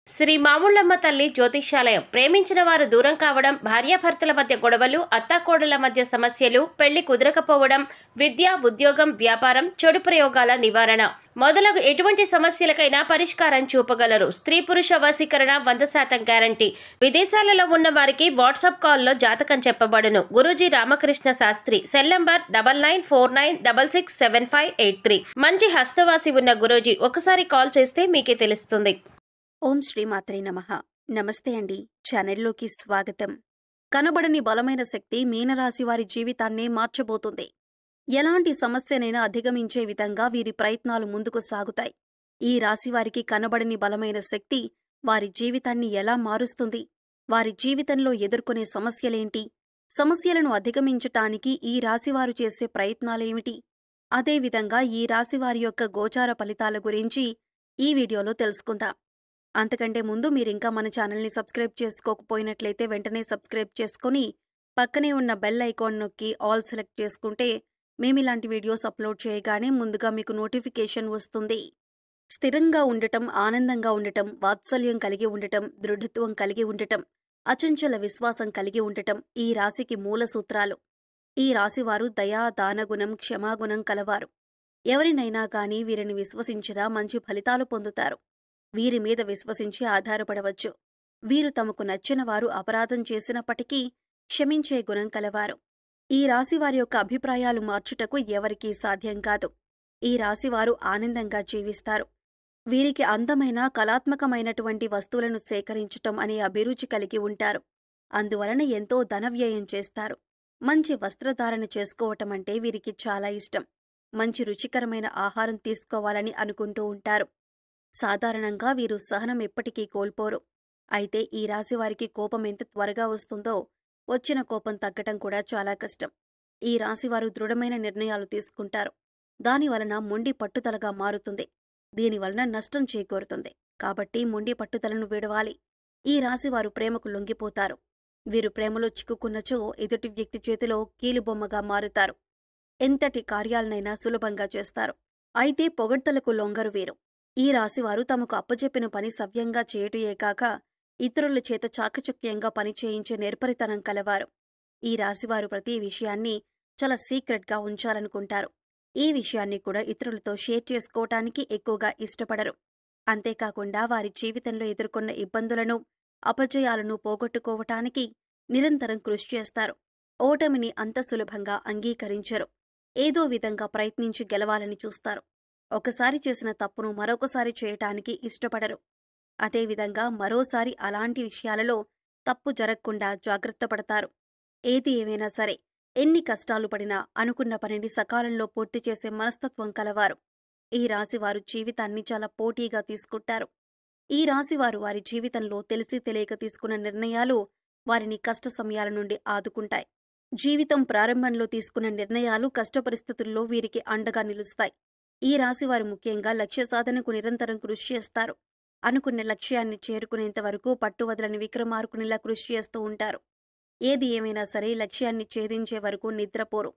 శ్రీ మాముళ్ళమ్మ తల్లి జ్యోతిష్యాలయం. ప్రేమించిన వారు దూరం కావడం, భార్యాభర్తల మధ్య గొడవలు, అత్తాకోడళ్ల మధ్య సమస్యలు, పెళ్లి కుదరకపోవడం, విద్య, ఉద్యోగం, వ్యాపారం, చెడు ప్రయోగాల నివారణ మొదలగు ఎటువంటి సమస్యలకైనా పరిష్కారం చూపగలరు. స్త్రీ పురుష వశీకరణ 100% గ్యారంటీ. విదేశాలలో ఉన్న వారికి వాట్సాప్ కాల్లో జాతకం చెప్పబడును. గురూజీ రామకృష్ణ శాస్త్రి. Cell number 9949667583. మంచి హస్తవాసి ఉన్న గురూజీ ఒకసారి కాల్ చేస్తే మీకే తెలుస్తుంది. ఓం శ్రీమాత్రే నమః. నమస్తే అండి. ఛానల్లోకి స్వాగతం. కనబడని బలమైన శక్తి మీనరాశి వారి జీవితాన్నే మార్చబోతుంది. ఎలాంటి సమస్యనైనా అధిగమించే విధంగా వీరి ప్రయత్నాలు ముందుకు సాగుతాయి. ఈ రాశి వారికి కనబడని బలమైన శక్తి వారి జీవితాన్ని ఎలా మారుస్తుంది? వారి జీవితంలో ఎదుర్కొనే సమస్యలేంటి? సమస్యలను అధిగమించటానికి ఈ రాశివారు చేసే ప్రయత్నాలేమిటి? అదేవిధంగా ఈ రాశివారి యొక్క గోచార ఫలితాల గురించి ఈ వీడియోలో తెలుసుకుందాం. అంతకంటే ముందు మీరింకా మన ఛానల్ని సబ్స్క్రైబ్ చేసుకోకపోయినట్లయితే వెంటనే సబ్స్క్రైబ్ చేసుకుని పక్కనే ఉన్న బెల్ ఐకాన్ నొక్కి ఆల్ సెలెక్ట్ చేసుకుంటే మేమిలాంటి వీడియోస్ అప్లోడ్ చేయగానే ముందుగా మీకు నోటిఫికేషన్ వస్తుంది. స్థిరంగా ఉండటం, ఆనందంగా ఉండటం, వాత్సల్యం కలిగి ఉండటం, దృఢత్వం కలిగి ఉండటం, అచంచల విశ్వాసం కలిగి ఉండటం ఈ రాశికి మూల సూత్రాలు. ఈ రాశివారు దయా, దానగుణం, క్షమాగుణం కలవారు. ఎవరినైనా కానీ వీరిని విశ్వసించినా మంచి ఫలితాలు పొందుతారు. వీరి మీద విశ్వసించి ఆధారపడవచ్చు. వీరు తమకు నచ్చిన వారు అపరాధం చేసినప్పటికీ క్షమించే గుణం కలవారు. ఈ రాశివారి యొక్క అభిప్రాయాలు మార్చుటకు ఎవరికీ సాధ్యం కాదు. ఈ రాశివారు ఆనందంగా జీవిస్తారు. వీరికి అందమైన, కళాత్మకమైనటువంటి వస్తువులను సేకరించటం అనే అభిరుచి కలిగి ఉంటారు. అందువలన ఎంతో ధనవ్యయం చేస్తారు. మంచి వస్త్రధారణ చేసుకోవటమంటే వీరికి చాలా ఇష్టం. మంచి రుచికరమైన ఆహారం తీసుకోవాలని అనుకుంటూ ఉంటారు. సాధారణంగా వీరు సహనం ఎప్పటికీ కోల్పోరు. అయితే ఈ రాశివారికి కోపం ఎంత త్వరగా వస్తుందో వచ్చిన కోపం తగ్గటం కూడా చాలా కష్టం. ఈ రాశివారు దృఢమైన నిర్ణయాలు తీసుకుంటారు. దానివలన మొండి పట్టుదలగా మారుతుంది. దీనివలన నష్టం చేకూరుతుంది. కాబట్టి మొండి పట్టుదలను విడవాలి. ఈ రాశివారు ప్రేమకు లొంగిపోతారు. వీరు ప్రేమలో చిక్కుకున్నచో ఎదుటి వ్యక్తి చేతిలో కీలుబొమ్మగా మారుతారు. ఎంతటి కార్యాలనైనా సులభంగా చేస్తారు. అయితే పొగడ్తలకు లొంగరు వీరు. ఈ రాశివారు తమకు అప్పచెప్పిన పని సవ్యంగా చేయుటయే కాక ఇతరుల చేత చాకచక్యంగా పనిచేయించే నేర్పరితనం కలవారు. ఈ రాశివారు ప్రతి విషయాన్ని చాలా సీక్రెట్గా ఉంచాలనుకుంటారు. ఈ విషయాన్ని కూడా ఇతరులతో షేర్ చేసుకోవటానికి ఎక్కువగా ఇష్టపడరు. అంతేకాకుండా వారి జీవితంలో ఎదుర్కొన్న ఇబ్బందులను, అపజయాలను పోగొట్టుకోవటానికి నిరంతరం కృషి చేస్తారు. ఓటమిని అంత సులభంగా అంగీకరించరు. ఏదో విధంగా ప్రయత్నించి గెలవాలని చూస్తారు. ఒకసారి చేసిన తప్పును మరొకసారి చేయటానికి ఇష్టపడరు. అదేవిధంగా మరోసారి అలాంటి విషయాలలో తప్పు జరగకుండా జాగ్రత్త పడతారు. ఏది ఏమైనా సరే, ఎన్ని కష్టాలు పడినా అనుకున్న పనిని సకాలంలో పూర్తి చేసే మనస్తత్వం కలవారు. ఈ రాశివారు జీవితాన్ని చాలా పోటీగా తీసుకుంటారు. ఈ రాశివారు వారి జీవితంలో తెలిసి తెలియక తీసుకున్న నిర్ణయాలు వారిని కష్ట సమయాల నుండి ఆదుకుంటాయి. జీవితం ప్రారంభంలో తీసుకున్న నిర్ణయాలు కష్ట పరిస్థితుల్లో వీరికి అండగా నిలుస్తాయి. ఈ రాశివారు ముఖ్యంగా లక్ష్య సాధనకు నిరంతరం కృషి చేస్తారు. అనుకున్న లక్ష్యాన్ని చేరుకునేంత వరకు పట్టువదలని విక్రమార్కునిలా కృషి చేస్తూ ఉంటారు. ఏది ఏమైనా సరే లక్ష్యాన్ని ఛేదించే వరకు నిద్రపోరు.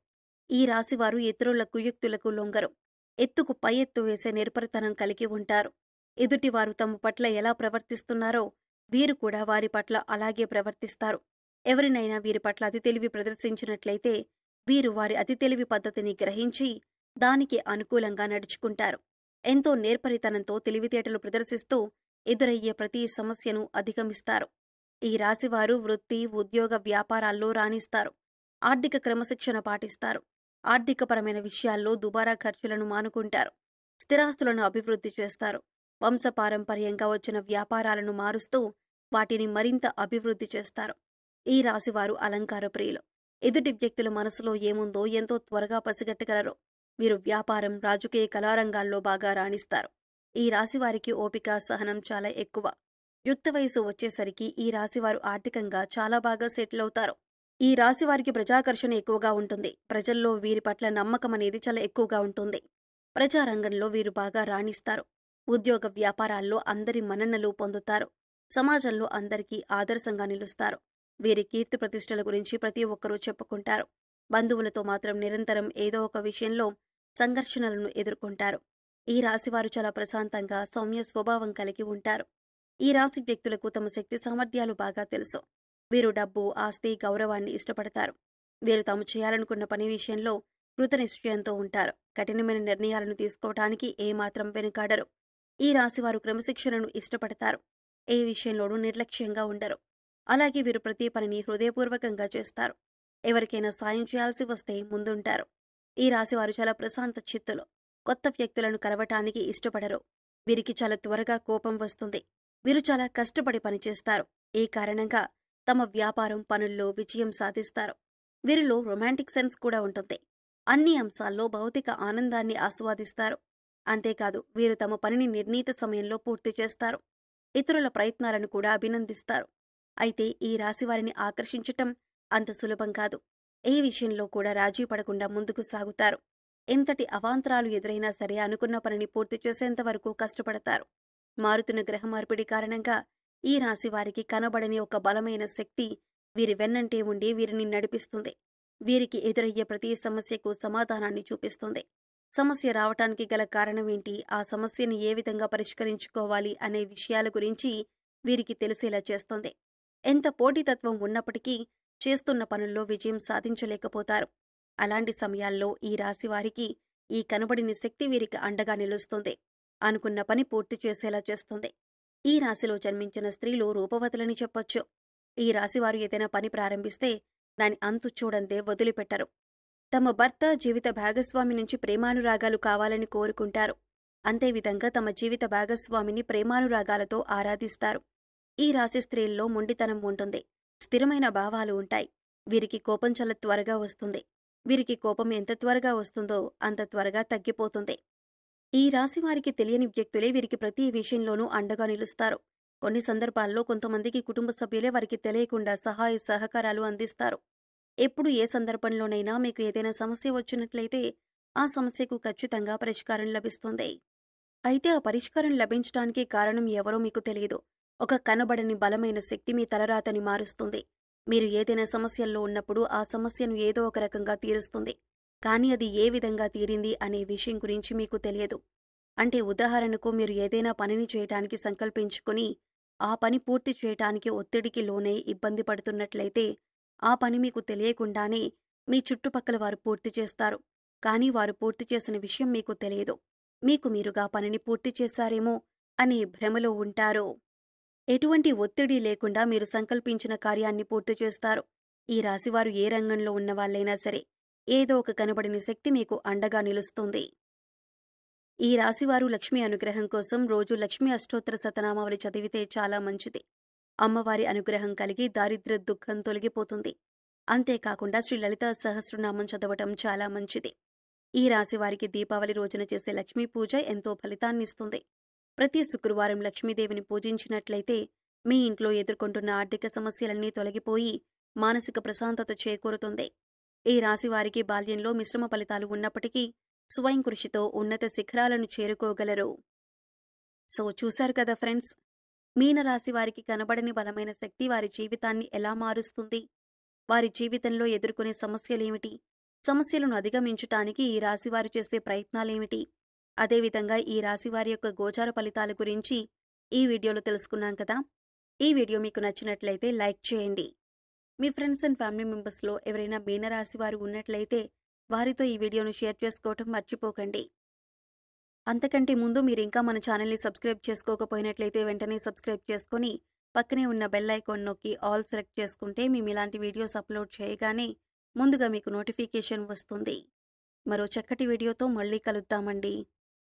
ఈ రాశివారు ఇతరుల కుయుక్తులకు లొంగరు. ఎత్తుకు పై ఎత్తు వేసే నేర్పరితనం కలిగి ఉంటారు. ఎదుటివారు తమ పట్ల ఎలా ప్రవర్తిస్తున్నారో వీరు కూడా వారి పట్ల అలాగే ప్రవర్తిస్తారు. ఎవరినైనా వీరి పట్ల అతి తెలివి ప్రదర్శించినట్లయితే వీరు వారి అతి తెలివి పద్ధతిని గ్రహించి దానికి అనుకూలంగా నడుచుకుంటారు. ఎంతో నేర్పరితనంతో తెలివితేటలు ప్రదర్శిస్తూ ఎదురయ్యే ప్రతి సమస్యను అధిగమిస్తారు. ఈ రాశివారు వృత్తి, ఉద్యోగ, వ్యాపారాల్లో రాణిస్తారు. ఆర్థిక క్రమశిక్షణ పాటిస్తారు. ఆర్థికపరమైన విషయాల్లో దుబారా ఖర్చులను మానుకుంటారు. స్థిరాస్తులను అభివృద్ధి చేస్తారు. వంశపారంపర్యంగా వచ్చిన వ్యాపారాలను మారుస్తూ వాటిని మరింత అభివృద్ధి చేస్తారు. ఈ రాశివారు అలంకార ప్రియులు. ఎదుటి వ్యక్తుల మనసులో ఏముందో ఎంతో త్వరగా పసిగట్టగలరు. వీరు వ్యాపారం, రాజకీయ కళారంగాల్లో బాగా రాణిస్తారు. ఈ రాశివారికి ఓపిక, సహనం చాలా ఎక్కువ. యుక్త వయసు వచ్చేసరికి ఈ రాశివారు ఆర్థికంగా చాలా బాగా సెటిల్ అవుతారు. ఈ రాశివారికి ప్రజాకర్షణ ఎక్కువగా ఉంటుంది. ప్రజల్లో వీరి పట్ల నమ్మకం అనేది చాలా ఎక్కువగా ఉంటుంది. ప్రజారంగంలో వీరు బాగా రాణిస్తారు. ఉద్యోగ వ్యాపారాల్లో అందరి మన్ననలు పొందుతారు. సమాజంలో అందరికీ ఆదర్శంగా నిలుస్తారు. వీరి కీర్తి ప్రతిష్టల గురించి ప్రతి ఒక్కరూ చెప్పుకుంటారు. బంధువులతో మాత్రం నిరంతరం ఏదో ఒక విషయంలో సంఘర్షణలను ఎదుర్కొంటారు. ఈ రాశివారు చాలా ప్రశాంతంగా, సౌమ్య స్వభావం కలిగి ఉంటారు. ఈ రాశి వ్యక్తులకు తమ శక్తి సామర్థ్యాలు బాగా తెలుసు. వీరు డబ్బు, ఆస్తి, గౌరవాన్ని ఇష్టపడతారు. వీరు తాము చేయాలనుకున్న పని విషయంలో కృత నిశ్చయంతో ఉంటారు. కఠినమైన నిర్ణయాలను తీసుకోవటానికి ఏమాత్రం వెనుకాడరు. ఈ రాశివారు క్రమశిక్షణను ఇష్టపడతారు. ఏ విషయంలోనూ నిర్లక్ష్యంగా ఉండరు. అలాగే వీరు ప్రతి పనిని హృదయపూర్వకంగా చేస్తారు. ఎవరికైనా సాయం చేయాల్సి వస్తే ముందుంటారు. ఈ రాశివారు చాలా ప్రశాంత చిత్తులు. కొత్త వ్యక్తులను కలవటానికి ఇష్టపడరు. వీరికి చాలా త్వరగా కోపం వస్తుంది. వీరు చాలా కష్టపడి పనిచేస్తారు. ఈ కారణంగా తమ వ్యాపారం, పనుల్లో విజయం సాధిస్తారు. వీరిలో రొమాంటిక్ సెన్స్ కూడా ఉంటుంది. అన్ని అంశాల్లో భౌతిక ఆనందాన్ని ఆస్వాదిస్తారు. అంతేకాదు వీరు తమ పనిని నిర్ణీత సమయంలో పూర్తి చేస్తారు. ఇతరుల ప్రయత్నాలను కూడా అభినందిస్తారు. అయితే ఈ రాశివారిని ఆకర్షించటం అంత సులభం కాదు. ఏ విషయంలో కూడా రాజీ పడకుండా ముందుకు సాగుతారు. ఎంతటి అవాంతరాలు ఎదురైనా సరే అనుకున్న పనిని పూర్తి చేసేంత వరకు కష్టపడతారు. మారుతున్న గ్రహ మార్పిడి కారణంగా ఈ రాశి వారికి కనబడని ఒక బలమైన శక్తి వీరి వెన్నంటే ఉండి వీరిని నడిపిస్తుంది. వీరికి ఎదురయ్యే ప్రతి సమస్యకు సమాధానాన్ని చూపిస్తుంది. సమస్య రావటానికి గల కారణమేంటి, ఆ సమస్యని ఏ విధంగా పరిష్కరించుకోవాలి అనే విషయాల గురించి వీరికి తెలిసేలా చేస్తుంది. ఎంత పోటీతత్వం ఉన్నప్పటికీ చేస్తున్న పనుల్లో విజయం సాధించలేకపోతారు. అలాంటి సమయాల్లో ఈ రాశి వారికి ఈ కనబడిన శక్తి వీరికి అండగా నిలుస్తుంది. అనుకున్న పని పూర్తి చేసేలా చేస్తుంది. ఈ రాశిలో జన్మించిన స్త్రీలు రూపవతులని చెప్పొచ్చు. ఈ రాశివారు ఏదైనా పని ప్రారంభిస్తే దాని అంతు చూడందే వదిలిపెట్టరు. తమ భర్త, జీవిత భాగస్వామి నుంచి ప్రేమానురాగాలు కావాలని కోరుకుంటారు. అంతేవిధంగా తమ జీవిత భాగస్వామిని ప్రేమానురాగాలతో ఆరాధిస్తారు. ఈ రాశి స్త్రీల్లో మొండితనం ఉంటుంది. స్థిరమైన భావాలు ఉంటాయి. వీరికి కోపం చాలా త్వరగా వస్తుంది. వీరికి కోపం ఎంత త్వరగా వస్తుందో అంత త్వరగా తగ్గిపోతుంది. ఈ రాశి వారికి తెలియని వ్యక్తులే వీరికి ప్రతి విషయంలోనూ అండగా నిలుస్తారు. కొన్ని సందర్భాల్లో కొంతమందికి కుటుంబ సభ్యులే వారికి తెలియకుండా సహాయ సహకారాలు అందిస్తారు. ఎప్పుడు ఏ సందర్భంలోనైనా మీకు ఏదైనా సమస్య వచ్చినట్లయితే ఆ సమస్యకు ఖచ్చితంగా పరిష్కారం లభిస్తుంది. అయితే ఆ పరిష్కారం లభించడానికి కారణం ఎవరో మీకు తెలియదు. ఒక కనబడని బలమైన శక్తి మీ తలరాతని మారుస్తుంది. మీరు ఏదైనా సమస్యల్లో ఉన్నప్పుడు ఆ సమస్యను ఏదో ఒక రకంగా తీరుస్తుంది. కానీ అది ఏ విధంగా తీరింది అనే విషయం గురించి మీకు తెలియదు. అంటే ఉదాహరణకు మీరు ఏదైనా పనిని చేయటానికి సంకల్పించుకుని ఆ పని పూర్తి చేయటానికి ఒత్తిడికి లోనై ఇబ్బంది పడుతున్నట్లయితే ఆ పని మీకు తెలియకుండానే మీ చుట్టుపక్కల వారు పూర్తి చేస్తారు. కానీ వారు పూర్తి చేసిన విషయం మీకు తెలియదు. మీకు మీరుగా పనిని పూర్తి చేశారేమో అనే భ్రమలో ఉంటారు. ఎటువంటి ఒత్తిడి లేకుండా మీరు సంకల్పించిన కార్యాన్ని పూర్తి చేస్తారు. ఈ రాశివారు ఏ రంగంలో ఉన్నవాళ్ళైనా సరే ఏదో ఒక కనబడిన శక్తి మీకు అండగా నిలుస్తుంది. ఈ రాశివారు లక్ష్మీ అనుగ్రహం కోసం రోజు లక్ష్మీ అష్టోత్తర శతనామావళి చదివితే చాలా మంచిది. అమ్మవారి అనుగ్రహం కలిగి దారిద్ర్య దుఃఖం తొలగిపోతుంది. అంతేకాకుండా శ్రీ లలితా సహస్రనామం చదవటం చాలా మంచిది. ఈ రాశివారికి దీపావళి రోజున చేసే లక్ష్మీ పూజ ఎంతో ఫలితాన్నిస్తుంది. ప్రతి శుక్రవారం లక్ష్మీదేవిని పూజించినట్లయితే మీ ఇంట్లో ఎదుర్కొంటున్న ఆర్థిక సమస్యలన్నీ తొలగిపోయి మానసిక ప్రశాంతత చేకూరుతుంది. ఈ రాశివారికి బాల్యంలో మిశ్రమ ఫలితాలు ఉన్నప్పటికీ స్వయం కృషితో ఉన్నత శిఖరాలను చేరుకోగలరు. సో చూశారు కదా ఫ్రెండ్స్, మీనరాశి వారికి కనబడని బలమైన శక్తి వారి జీవితాన్ని ఎలా మారుస్తుంది, వారి జీవితంలో ఎదుర్కొనే సమస్యలేమిటి, సమస్యలను అధిగమించటానికి ఈ రాశివారు చేసే ప్రయత్నాలేమిటి, అదేవిధంగా ఈ రాశివారి యొక్క గోచార ఫలితాల గురించి ఈ వీడియోలో తెలుసుకున్నాం కదా. ఈ వీడియో మీకు నచ్చినట్లయితే లైక్ చేయండి. మీ ఫ్రెండ్స్ అండ్ ఫ్యామిలీ మెంబర్స్లో ఎవరైనా మీనరాశి వారు ఉన్నట్లయితే వారితో ఈ వీడియోను షేర్ చేసుకోవటం మర్చిపోకండి. అంతకంటే ముందు మీరు ఇంకా మన ఛానల్ని సబ్స్క్రైబ్ చేసుకోకపోయినట్లయితే వెంటనే సబ్స్క్రైబ్ చేసుకొని పక్కనే ఉన్న బెల్ ఐకాన్ నొక్కి ఆల్ సెలెక్ట్ చేసుకుంటే మేము ఇలాంటి వీడియోస్ అప్లోడ్ చేయగానే ముందుగా మీకు నోటిఫికేషన్ వస్తుంది. మరో చక్కటి వీడియోతో మళ్ళీ కలుద్దామండి.